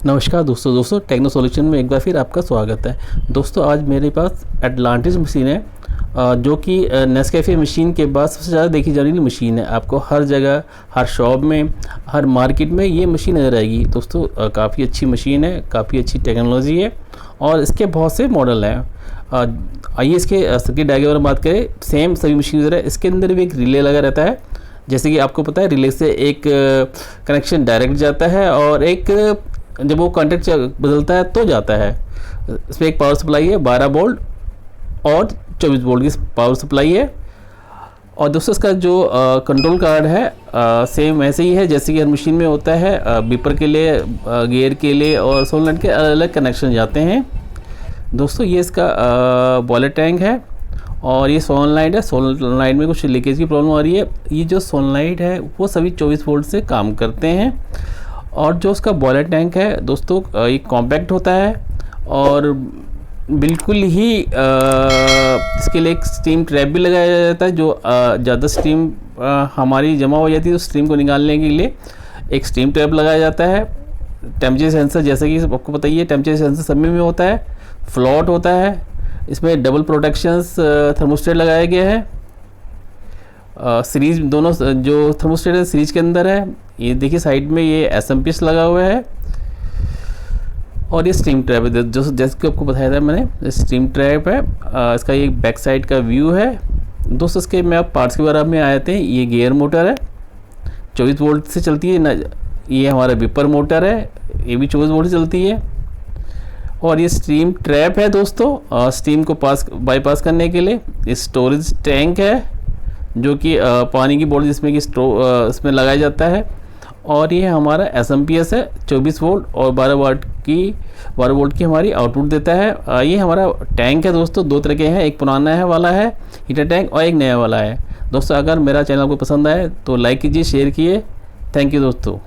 नमस्कार दोस्तों techno solution में एक बार फिर आपका स्वागत है। दोस्तों आज मेरे पास एटलांटिस मशीन है जो कि नेस्कैफे मशीन के बाद सबसे ज़्यादा देखी जाने वाली मशीन है। आपको हर जगह, हर शॉप में, हर मार्केट में ये मशीन नज़र आएगी। दोस्तों काफ़ी अच्छी मशीन है, काफ़ी अच्छी टेक्नोलॉजी है और इसके बहुत से मॉडल हैं। आइए इसके सर्किट डायग्राम में बात करें। सेम सभी मशीन की तरह इसके अंदर भी एक रिले लगा रहता है। जैसे कि आपको पता है, रिले से एक कनेक्शन डायरेक्ट जाता है और एक जब वो कॉन्टेक्ट बदलता है तो जाता है। इसमें एक पावर सप्लाई है 12 वोल्ट और 24 वोल्ट की पावर सप्लाई है। और दोस्तों इसका जो कंट्रोल कार्ड है सेम ऐसे ही है जैसे कि हर मशीन में होता है। बीपर के लिए, गियर के लिए और सोलनट के अलग अलग कनेक्शन जाते हैं। दोस्तों ये इसका बॉयलर टैंक है और ये सोलनॉइड है। सोलनॉइड में कुछ लीकेज की प्रॉब्लम आ रही है। ये जो सोलनॉइड है वो सभी 24 वोल्ट से काम करते हैं। और जो उसका बॉयलर टैंक है दोस्तों ये कॉम्पैक्ट होता है और बिल्कुल ही इसके लिए एक स्टीम ट्रैप भी लगाया जाता है। जो ज़्यादा स्टीम हमारी जमा हो जाती है तो स्टीम को निकालने के लिए एक स्टीम ट्रैप लगाया जाता है। टेम्परेचर सेंसर, जैसे कि आपको पता ही है, टेम्परेचर सेंसर सब में होता है। फ्लॉट होता है। इसमें डबल प्रोटेक्शंस थर्मोस्टेट लगाया गया है। सीरीज दोनों जो थर्मोस्टेट है सीरीज के अंदर है। ये देखिए साइड में ये एसएमपीएस लगा हुआ है और ये स्टीम ट्रैप है जो जैसे कि आपको बताया था मैंने, स्टीम ट्रैप है। इसका ये बैक साइड का व्यू है। दोस्तों इसके मैं आप पार्ट्स के बारे में आए थे। ये गियर मोटर है, 24 वोल्ट से चलती है ना। ये हमारा विपर मोटर है, ये भी 24 वोल्ट से चलती है। और ये स्टीम ट्रैप है दोस्तों, स्टीम को बाईपास करने के लिए। ये स्टोरेज टैंक है जो कि पानी की बोतल जिसमें कि इसमें लगाया जाता है। और ये हमारा एसएमपीएस है 24 वोल्ट और 12 वोल्ट की हमारी आउटपुट देता है। ये हमारा टैंक है दोस्तों, दो तरह के हैं, एक पुराना है वाला है हीटर टैंक और एक नया वाला है। दोस्तों अगर मेरा चैनल आपको पसंद आए तो लाइक कीजिए, शेयर कीजिए। थैंक यू दोस्तों।